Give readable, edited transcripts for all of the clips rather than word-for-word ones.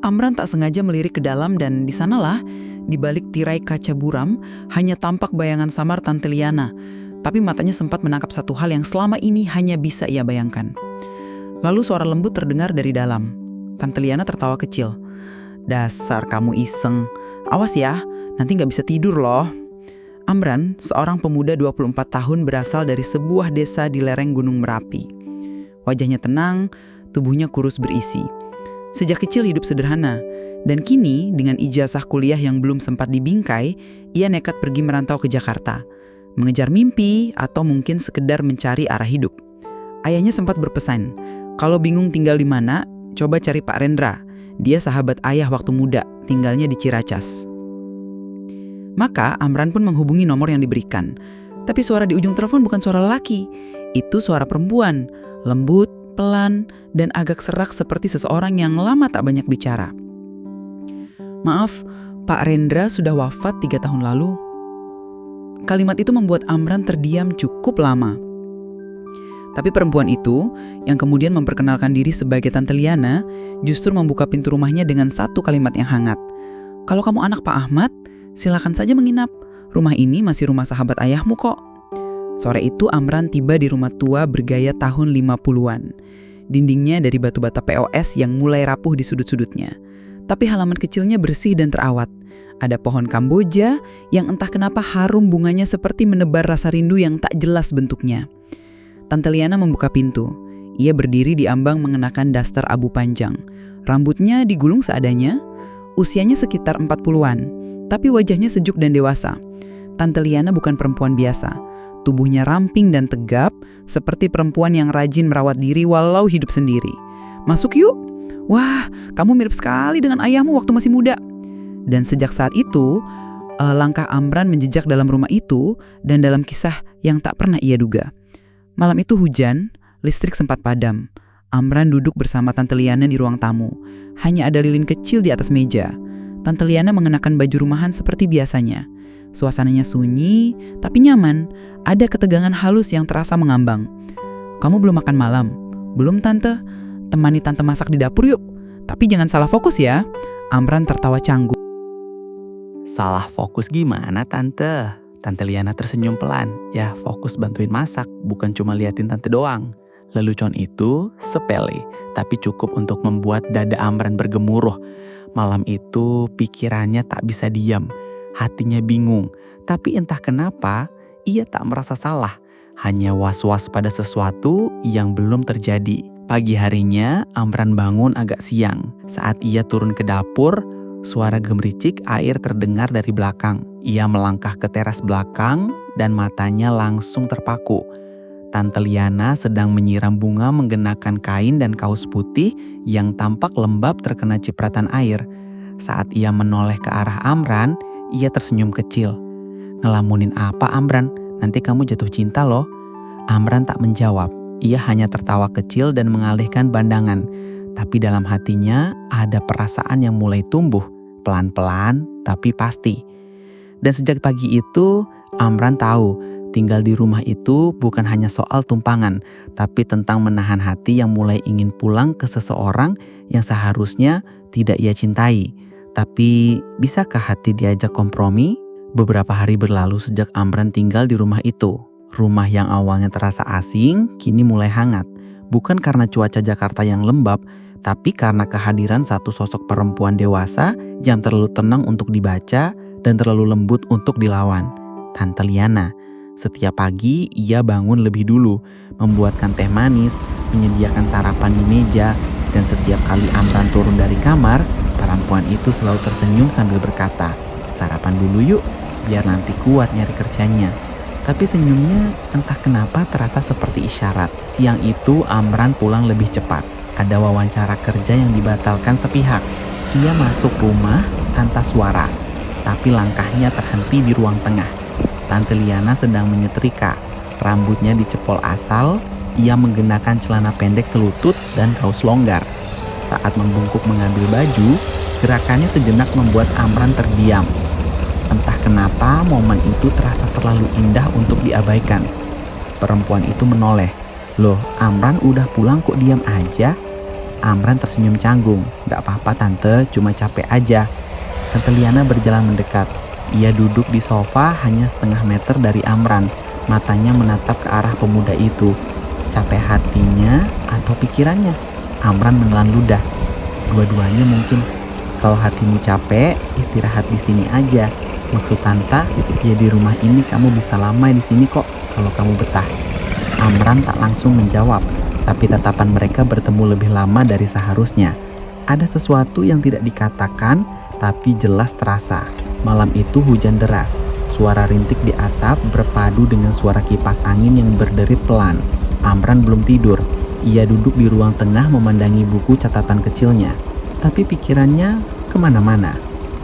Amran tak sengaja melirik ke dalam dan di sanalah, di balik tirai kaca buram, hanya tampak bayangan samar Tante Liana. Tapi matanya sempat menangkap satu hal yang selama ini hanya bisa ia bayangkan. Lalu suara lembut terdengar dari dalam. Tante Liana tertawa kecil. "Dasar kamu iseng. Awas ya, nanti nggak bisa tidur loh." Amran, seorang pemuda 24 tahun berasal dari sebuah desa di lereng Gunung Merapi. Wajahnya tenang, tubuhnya kurus berisi. Sejak kecil hidup sederhana, dan kini dengan ijazah kuliah yang belum sempat dibingkai, ia nekat pergi merantau ke Jakarta, mengejar mimpi atau mungkin sekedar mencari arah hidup. Ayahnya sempat berpesan, kalau bingung tinggal di mana, coba cari Pak Rendra. Dia sahabat ayah waktu muda, tinggalnya di Ciracas. Maka Amran pun menghubungi nomor yang diberikan. Tapi suara di ujung telepon bukan suara lelaki, itu suara perempuan, lembut, pelan, dan agak serak seperti seseorang yang lama tak banyak bicara. "Maaf, Pak Rendra sudah wafat 3 tahun lalu." Kalimat itu membuat Amran terdiam cukup lama. Tapi perempuan itu, yang kemudian memperkenalkan diri sebagai Tante Liana, justru membuka pintu rumahnya dengan satu kalimat yang hangat. "Kalau kamu anak Pak Ahmad, silakan saja menginap. Rumah ini masih rumah sahabat ayahmu kok." Sore itu Amran tiba di rumah tua bergaya tahun 50-an. Dindingnya dari batu bata POS yang mulai rapuh di sudut-sudutnya. Tapi halaman kecilnya bersih dan terawat. Ada pohon Kamboja yang entah kenapa harum bunganya seperti menebar rasa rindu yang tak jelas bentuknya. Tante Liana membuka pintu. Ia berdiri di ambang mengenakan daster abu panjang. Rambutnya digulung seadanya. Usianya sekitar 40-an. Tapi wajahnya sejuk dan dewasa. Tante Liana bukan perempuan biasa. Tubuhnya ramping dan tegap, seperti perempuan yang rajin merawat diri walau hidup sendiri. "Masuk yuk. Wah, kamu mirip sekali dengan ayahmu waktu masih muda." Dan sejak saat itu, langkah Amran menjejak dalam rumah itu dan dalam kisah yang tak pernah ia duga. Malam itu hujan, listrik sempat padam. Amran duduk bersama Tante Liana di ruang tamu. Hanya ada lilin kecil di atas meja. Tante Liana mengenakan baju rumahan seperti biasanya. Suasananya sunyi, tapi nyaman. Ada ketegangan halus yang terasa mengambang. "Kamu belum makan malam?" "Belum, Tante. Temani Tante masak di dapur yuk. Tapi jangan salah fokus ya." Amran tertawa canggung. "Salah fokus gimana, Tante?" Tante Liana tersenyum pelan. "Ya, fokus bantuin masak, bukan cuma liatin Tante doang." Lelucon itu sepele, tapi cukup untuk membuat dada Amran bergemuruh. Malam itu pikirannya tak bisa diam. Hatinya bingung, tapi entah kenapa ia tak merasa salah, hanya was-was pada sesuatu yang belum terjadi. Pagi harinya, Amran bangun agak siang. Saat ia turun ke dapur, suara gemericik air terdengar dari belakang. Ia melangkah ke teras belakang dan matanya langsung terpaku. Tante Liana sedang menyiram bunga menggenakan kain dan kaos putih yang tampak lembab terkena cipratan air. Saat ia menoleh ke arah Amran, ia tersenyum kecil. "Ngelamunin apa, Amran? Nanti kamu jatuh cinta loh." Amran tak menjawab. Ia hanya tertawa kecil dan mengalihkan pandangan. Tapi dalam hatinya ada perasaan yang mulai tumbuh, pelan-pelan tapi pasti. Dan sejak pagi itu, Amran tahu tinggal di rumah itu bukan hanya soal tumpangan, tapi tentang menahan hati yang mulai ingin pulang ke seseorang yang seharusnya tidak ia cintai. Tapi bisakah hati diajak kompromi? Beberapa hari berlalu sejak Amran tinggal di rumah itu. Rumah yang awalnya terasa asing, kini mulai hangat. Bukan karena cuaca Jakarta yang lembab, tapi karena kehadiran satu sosok perempuan dewasa yang terlalu tenang untuk dibaca dan terlalu lembut untuk dilawan. Tante Liana. Setiap pagi ia bangun lebih dulu, membuatkan teh manis, menyediakan sarapan di meja, dan setiap kali Amran turun dari kamar, perempuan itu selalu tersenyum sambil berkata, "Sarapan dulu yuk, biar nanti kuat nyari kerjanya." Tapi senyumnya entah kenapa terasa seperti isyarat. Siang itu Amran pulang lebih cepat. Ada wawancara kerja yang dibatalkan sepihak. Ia masuk rumah tanpa suara, tapi langkahnya terhenti di ruang tengah. Tante Liana sedang menyetrika. Rambutnya dicepol asal, ia mengenakan celana pendek selutut dan kaos longgar. Saat membungkuk mengambil baju, gerakannya sejenak membuat Amran terdiam. Entah kenapa momen itu terasa terlalu indah untuk diabaikan. Perempuan itu menoleh. "Loh, Amran udah pulang kok diam aja?" Amran tersenyum canggung. Gak apa-apa tante, cuma capek aja. Tante Liana berjalan mendekat. Ia duduk di sofa hanya setengah meter dari Amran. Matanya menatap ke arah pemuda itu. Capek hatinya atau pikirannya? Amran menelan ludah. Dua-duanya mungkin. Kalau hatimu capek, istirahat di sini aja. Maksud tante, ya di rumah ini kamu bisa lama di sini kok kalau kamu betah. Amran tak langsung menjawab, tapi tatapan mereka bertemu lebih lama dari seharusnya. Ada sesuatu yang tidak dikatakan, tapi jelas terasa. Malam itu hujan deras. Suara rintik di atap berpadu dengan suara kipas angin yang berderit pelan. Amran belum tidur. Ia duduk di ruang tengah memandangi buku catatan kecilnya. Tapi pikirannya kemana-mana.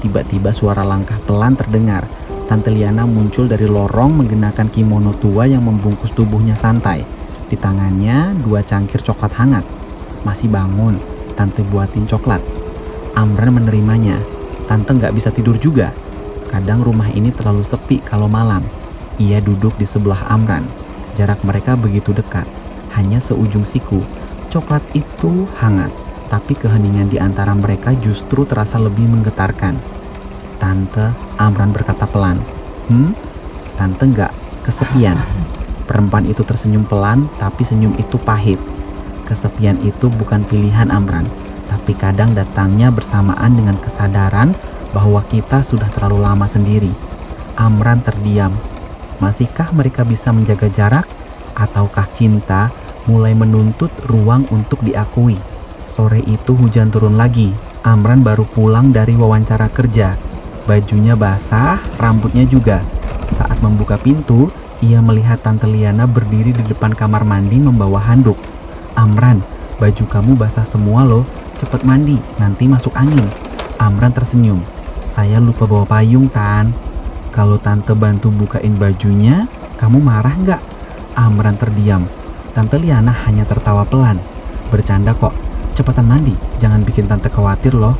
Tiba-tiba suara langkah pelan terdengar. Tante Liana muncul dari lorong mengenakan kimono tua yang membungkus tubuhnya santai. Di tangannya 2 cangkir coklat hangat. Masih bangun, tante buatin coklat. Amran menerimanya. Tante gak bisa tidur juga. Kadang rumah ini terlalu sepi kalau malam. Ia duduk di sebelah Amran. Jarak mereka begitu dekat. Hanya seujung siku. Coklat itu hangat. Tapi keheningan di antara mereka justru terasa lebih menggetarkan. Tante, Amran berkata pelan. Tante gak kesepian? Perempuan itu tersenyum pelan, tapi senyum itu pahit. Kesepian itu bukan pilihan Amran, tapi kadang datangnya bersamaan dengan kesadaran bahwa kita sudah terlalu lama sendiri. Amran terdiam. Masihkah mereka bisa menjaga jarak? Ataukah cinta mulai menuntut ruang untuk diakui? Sore itu hujan turun lagi. Amran baru pulang dari wawancara kerja. Bajunya basah, rambutnya juga. Saat membuka pintu, ia melihat Tante Liana berdiri di depan kamar mandi membawa handuk. Amran, baju kamu basah semua loh. Cepet mandi, nanti masuk angin. Amran tersenyum. Saya lupa bawa payung, Tan. Kalau Tante bantu bukain bajunya, kamu marah nggak? Amran terdiam. Tante Liana hanya tertawa pelan. Bercanda kok. Cepetan mandi, jangan bikin Tante khawatir loh.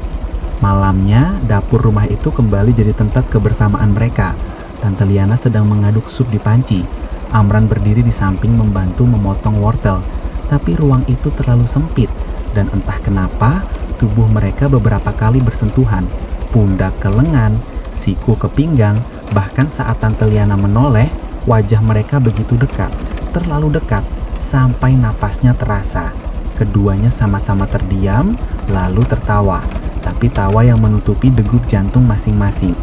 Malamnya, dapur rumah itu kembali jadi tempat kebersamaan mereka. Tante Liana sedang mengaduk sup di panci. Amran berdiri di samping membantu memotong wortel. Tapi ruang itu terlalu sempit. Dan entah kenapa, tubuh mereka beberapa kali bersentuhan. Pundak ke lengan, siku ke pinggang. Bahkan saat Tante Liana menoleh, wajah mereka begitu dekat. Terlalu dekat, sampai napasnya terasa. Keduanya sama-sama terdiam, lalu tertawa. Tapi tawa yang menutupi degup jantung masing-masing.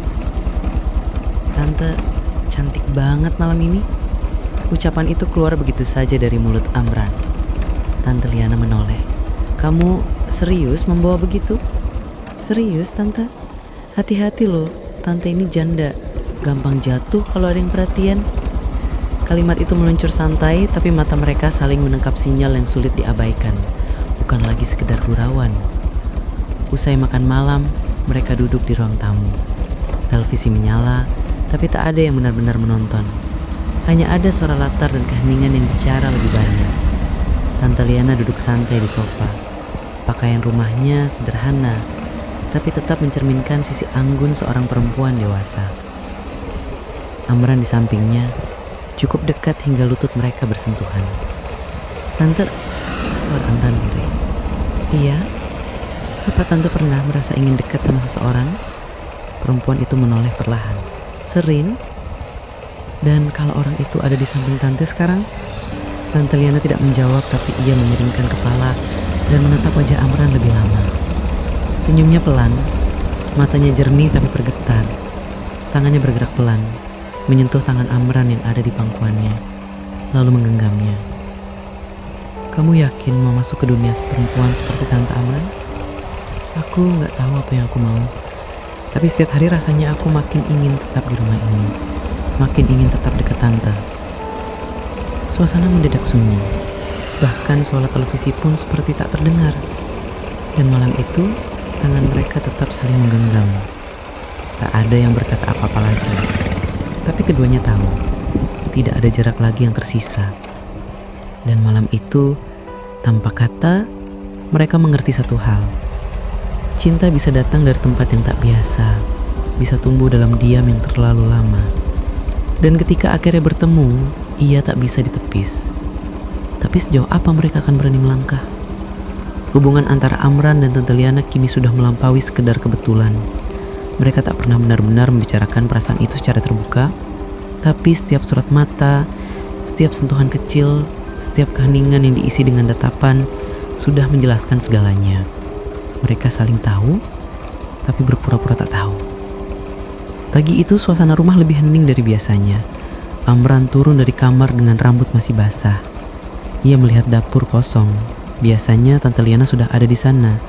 Tante, cantik banget malam ini. Ucapan itu keluar begitu saja dari mulut Amran. Tante Liana menoleh. Kamu serius membawa begitu? Serius, Tante? Hati-hati loh, Tante ini janda. Gampang jatuh kalau ada yang perhatian. Kalimat itu meluncur santai, tapi mata mereka saling menangkap sinyal yang sulit diabaikan. Bukan lagi sekedar gurauan. Usai makan malam, mereka duduk di ruang tamu. Televisi menyala, tapi tak ada yang benar-benar menonton. Hanya ada suara latar dan keheningan yang bicara lebih banyak. Tante Liana duduk santai di sofa. Pakaian rumahnya sederhana, tapi tetap mencerminkan sisi anggun seorang perempuan dewasa. Amran di sampingnya, cukup dekat hingga lutut mereka bersentuhan. Tante, suara Amran lirih. Iya? Apa Tante pernah merasa ingin dekat sama seseorang? Perempuan itu menoleh perlahan. Sering? Dan kalau orang itu ada di samping Tante sekarang? Tante Liana tidak menjawab, tapi ia memiringkan kepala dan menatap wajah Amran lebih lama. Senyumnya pelan, matanya jernih tapi bergetar. Tangannya bergerak pelan, menyentuh tangan Amran yang ada di pangkuannya, lalu menggenggamnya. Kamu yakin mau masuk ke dunia perempuan seperti Tante Amran? Aku gak tahu apa yang aku mau. Tapi setiap hari rasanya aku makin ingin tetap di rumah ini. Makin ingin tetap dekat Tante. Suasana mendadak sunyi. Bahkan suara televisi pun seperti tak terdengar. Dan malam itu, tangan mereka tetap saling menggenggam. Tak ada yang berkata apa-apa lagi. Tapi keduanya tahu, tidak ada jarak lagi yang tersisa. Dan malam itu, tanpa kata, mereka mengerti satu hal. Cinta bisa datang dari tempat yang tak biasa, bisa tumbuh dalam diam yang terlalu lama. Dan ketika akhirnya bertemu, ia tak bisa ditepis. Tapi sejauh apa mereka akan berani melangkah? Hubungan antara Amran dan Tante Liana kini sudah melampaui sekedar kebetulan. Mereka tak pernah benar-benar membicarakan perasaan itu secara terbuka, tapi setiap surat mata, setiap sentuhan kecil, setiap keheningan yang diisi dengan tatapan sudah menjelaskan segalanya. Mereka saling tahu, tapi berpura-pura tak tahu. Pagi itu suasana rumah lebih hening dari biasanya. Amran turun dari kamar dengan rambut masih basah. Ia melihat dapur kosong. Biasanya Tante Liana sudah ada di sana,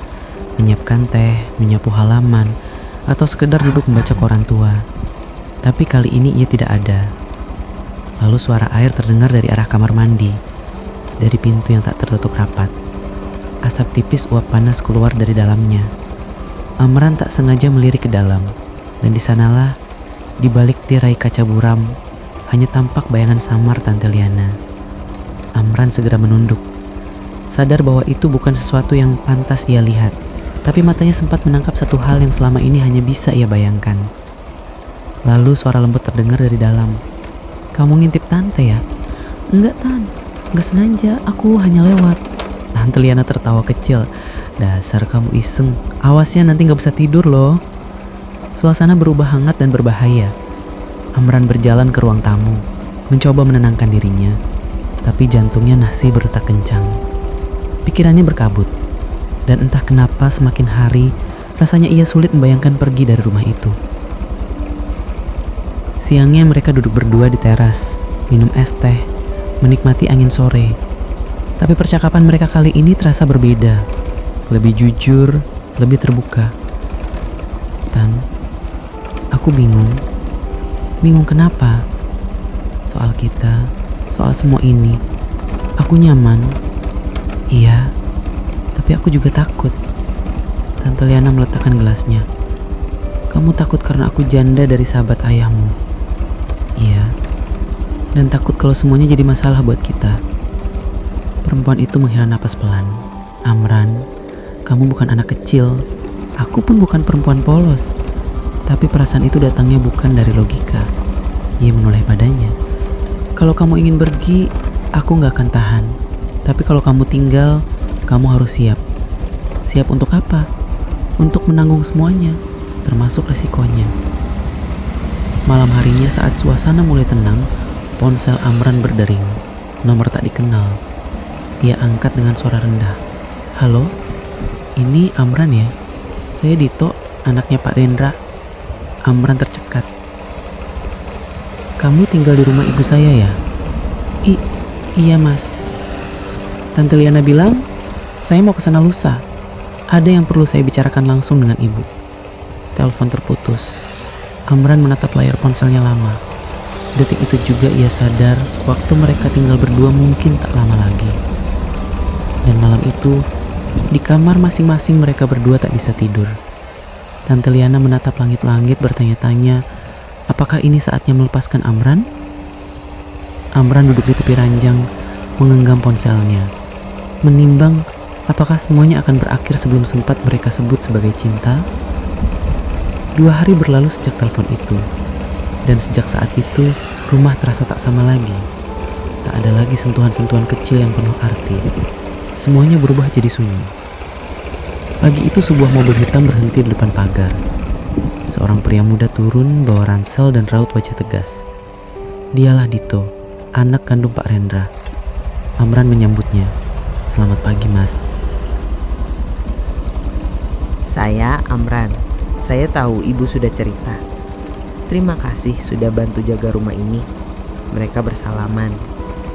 menyiapkan teh, menyapu halaman, atau sekedar duduk membaca koran tua. Tapi kali ini ia tidak ada. Lalu suara air terdengar dari arah kamar mandi, dari pintu yang tak tertutup rapat. Asap tipis uap panas keluar dari dalamnya. Amran tak sengaja melirik ke dalam, dan di sanalah, di balik tirai kaca buram, hanya tampak bayangan samar Tante Liana. Amran segera menunduk, sadar bahwa itu bukan sesuatu yang pantas ia lihat, tapi matanya sempat menangkap satu hal yang selama ini hanya bisa ia bayangkan. Lalu suara lembut terdengar dari dalam. "Kamu ngintip Tante ya?" "Enggak, Tan. Enggak sengaja, aku hanya lewat." Tante Liana tertawa kecil. "Dasar kamu iseng. Awas ya, nanti gak bisa tidur loh." Suasana berubah hangat dan berbahaya. Amran berjalan ke ruang tamu, mencoba menenangkan dirinya, tapi jantungnya masih berdetak kencang. Pikirannya berkabut, dan entah kenapa semakin hari rasanya ia sulit membayangkan pergi dari rumah itu. Siangnya mereka duduk berdua di teras, minum es teh, menikmati angin sore. Tapi percakapan mereka kali ini terasa berbeda, lebih jujur, lebih terbuka. "Tan, aku bingung. Bingung kenapa? Soal kita, soal semua ini. Aku nyaman. Iya, tapi aku juga takut." Tante Liana meletakkan gelasnya. "Kamu takut karena aku janda dari sahabat ayahmu?" "Iya, dan takut kalau semuanya jadi masalah buat kita." Perempuan itu menghela napas pelan. "Amran, kamu bukan anak kecil. Aku pun bukan perempuan polos. Tapi perasaan itu datangnya bukan dari logika." Ia menoleh padanya. "Kalau kamu ingin pergi, aku gak akan tahan. Tapi kalau kamu tinggal, kamu harus siap." "Siap untuk apa?" "Untuk menanggung semuanya, termasuk resikonya." Malam harinya saat suasana mulai tenang, ponsel Amran berdering. Nomor tak dikenal. Ia angkat dengan suara rendah. "Halo, ini Amran ya? Saya Dito, anaknya Pak Rendra." Amran tercekat. "Kamu tinggal di rumah ibu saya ya?" Iya mas." "Tante Liana bilang, saya mau ke sana lusa. Ada yang perlu saya bicarakan langsung dengan ibu." Telepon terputus. Amran menatap layar ponselnya lama. Detik itu juga ia sadar waktu mereka tinggal berdua mungkin tak lama lagi. Dan malam itu, di kamar masing-masing mereka berdua tak bisa tidur. Tante Liana menatap langit-langit bertanya-tanya, apakah ini saatnya melepaskan Amran? Amran duduk di tepi ranjang, menggenggam ponselnya, menimbang apakah semuanya akan berakhir sebelum sempat mereka sebut sebagai cinta. 2 hari berlalu sejak telepon itu, dan sejak saat itu rumah terasa tak sama lagi. Tak ada lagi sentuhan-sentuhan kecil yang penuh arti. Semuanya berubah jadi sunyi. Pagi itu sebuah mobil hitam berhenti di depan pagar. Seorang pria muda turun bawa ransel dan raut wajah tegas. Dialah Dito, anak kandung Pak Rendra. Amran menyambutnya. "Selamat pagi, Mas." "Saya Amran. Saya tahu ibu sudah cerita. Terima kasih sudah bantu jaga rumah ini." Mereka bersalaman.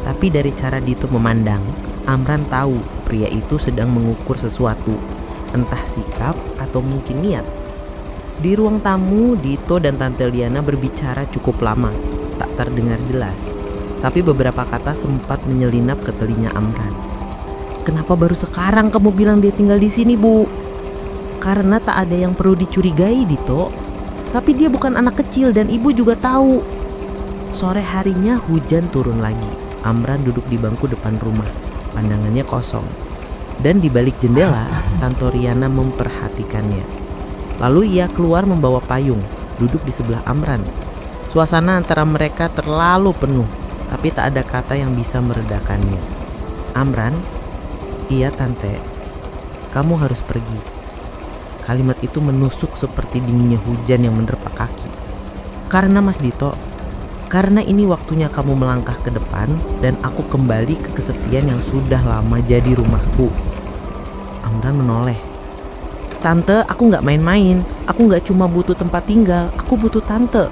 Tapi dari cara Dito memandang, Amran tahu pria itu sedang mengukur sesuatu, entah sikap atau mungkin niat. Di ruang tamu, Dito dan Tante Liana berbicara cukup lama, tak terdengar jelas. Tapi beberapa kata sempat menyelinap ke telinga Amran. "Kenapa baru sekarang kamu bilang dia tinggal di sini, Bu?" "Karena tak ada yang perlu dicurigai, Dito. Tapi dia bukan anak kecil dan ibu juga tahu." Sore harinya hujan turun lagi. Amran duduk di bangku depan rumah, pandangannya kosong. Dan di balik jendela, Tante Riana memperhatikannya. Lalu ia keluar membawa payung, duduk di sebelah Amran. Suasana antara mereka terlalu penuh, tapi tak ada kata yang bisa meredakannya. "Amran?" "Iya, Tante." kamu harus pergi. Kalimat itu menusuk seperti dinginnya hujan yang menerpa kaki. Karena Mas Dito, karena ini waktunya kamu melangkah ke depan dan aku kembali ke kesepian yang sudah lama jadi rumahku. Amran menoleh. Tante, aku gak main-main. Aku gak cuma butuh tempat tinggal, aku butuh tante.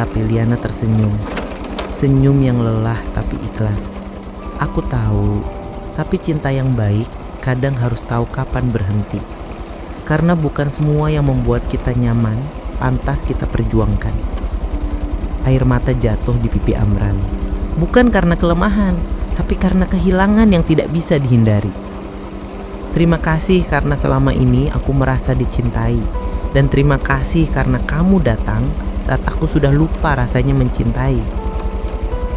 Tapi Liana tersenyum. Senyum yang lelah tapi ikhlas. Aku tahu, tapi cinta yang baik kadang harus tahu kapan berhenti. Karena bukan semua yang membuat kita nyaman pantas kita perjuangkan. Air mata jatuh di pipi Amran. Bukan karena kelemahan, tapi karena kehilangan yang tidak bisa dihindari. Terima kasih karena selama ini aku merasa dicintai. Dan terima kasih karena kamu datang saat aku sudah lupa rasanya mencintai.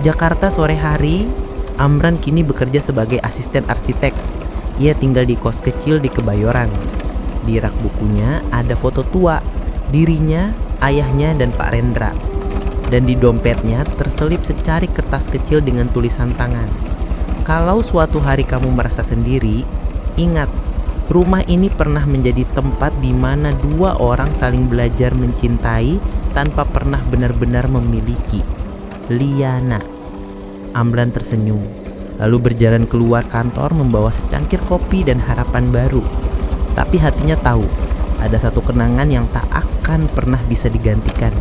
Jakarta sore hari, Amran kini bekerja sebagai asisten arsitek. Ia tinggal di kos kecil di Kebayoran. Di rak bukunya ada foto tua, dirinya, ayahnya, dan Pak Rendra. Dan di dompetnya terselip secari kertas kecil dengan tulisan tangan. Kalau suatu hari kamu merasa sendiri, ingat, rumah ini pernah menjadi tempat di mana dua orang saling belajar mencintai tanpa pernah benar-benar memiliki. Liana. Amran tersenyum, lalu berjalan keluar kantor membawa secangkir kopi dan harapan baru. Tapi hatinya tahu, ada satu kenangan yang tak akan pernah bisa digantikan.